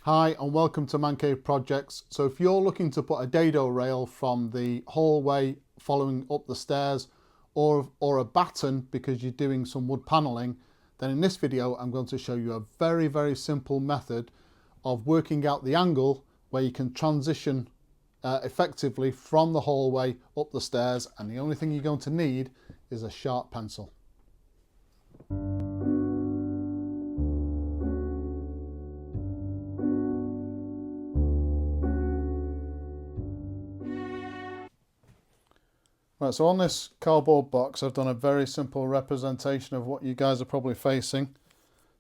Hi and welcome to Mancave Projects. So if you're looking to put a dado rail from the hallway following up the stairs or a batten because you're doing some wood paneling, then in this video I'm going to show you a very simple method of working out the angle where you can transition effectively from the hallway up the stairs, and the only thing you're going to need is a sharp pencil. Right, so on this cardboard box I've done a very simple representation of what you guys are probably facing.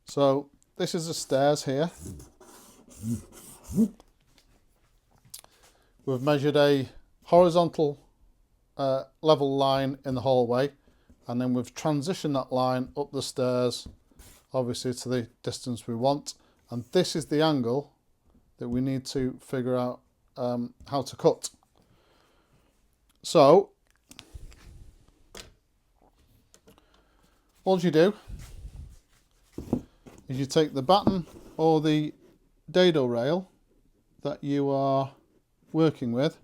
So this is the stairs here. We've measured a horizontal level line in the hallway, and then we've transitioned that line up the stairs, obviously to the distance we want, and this is the angle that we need to figure out how to cut. So all you do is you take the batten or the dado rail that you are working with,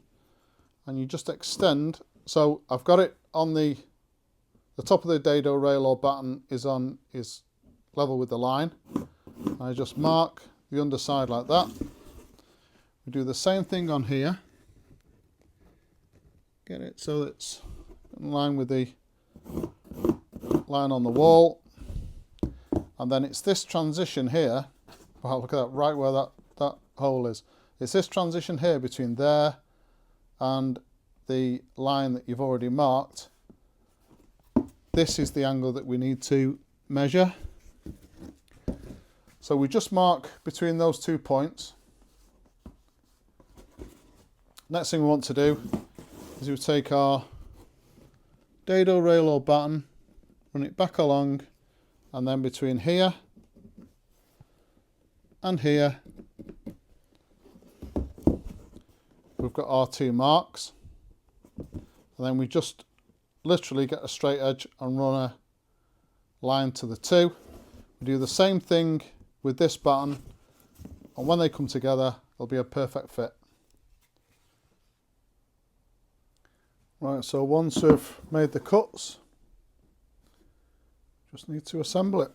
and you just extend. So I've got it on the top of the dado rail or batten is level with the line. I just mark the underside like that. We do the same thing on here. Get it so it's in line with the line on the wall, and then it's this transition here. Wow, look at that, right where that hole is. It's this transition here between there and the line that you've already marked. This is the angle that we need to measure. So we just mark between those 2 points. Next thing we want to do is we take our dado rail or batten, run it back along, and then between here and here we've got our 2 marks, and then we just literally get a straight edge and run a line to the 2. We do the same thing with this batten, and when they come together they'll be a perfect fit. Right, so once we've made the cuts, just need to assemble it.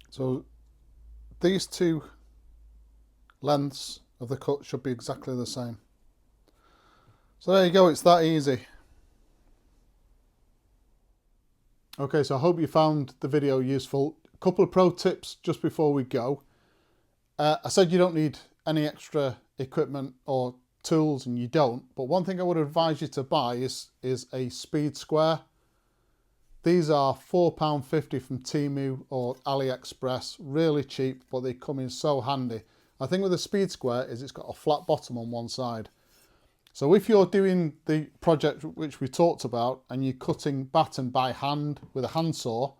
So these 2 lengths of the cut should be exactly the same. So there you go, it's that easy. Okay, so I hope you found the video useful. A couple of pro tips just before we go. I said you don't need any extra equipment or tools, and you don't, but one thing I would advise you to buy is a speed square. These are £4.50 from Temu or AliExpress, really cheap, but they come in so handy. I think with the speed square is it's got a flat bottom on one side. So if you're doing the project which we talked about and you're cutting batten by hand with a handsaw,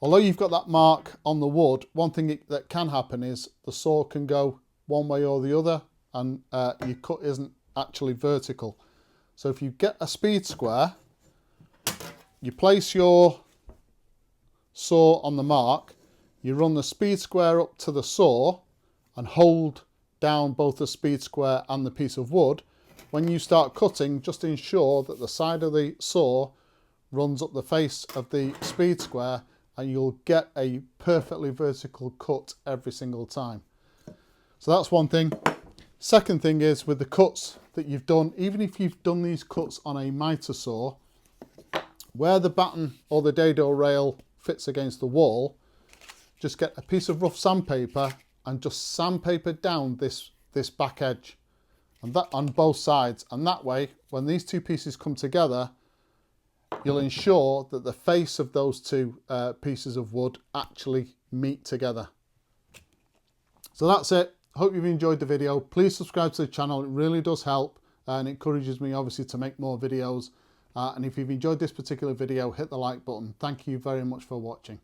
although you've got that mark on the wood, one thing that can happen is the saw can go one way or the other, and your cut isn't actually vertical. So if you get a speed square, you place your saw on the mark, you run the speed square up to the saw and hold down both the speed square and the piece of wood. When you start cutting, just ensure that the side of the saw runs up the face of the speed square, and you'll get a perfectly vertical cut every single time. So that's one thing. Second thing is, with the cuts that you've done, even if you've done these cuts on a mitre saw, where the batten or the dado rail fits against the wall, just get a piece of rough sandpaper and just sandpaper down this back edge, and that on both sides, and that way when these 2 pieces come together, you'll ensure that the face of those 2 pieces of wood actually meet together. So that's it. I hope you've enjoyed the video. Please subscribe to the channel, it really does help and encourages me obviously to make more videos. And if you've enjoyed this particular video, hit the like button. Thank you very much for watching.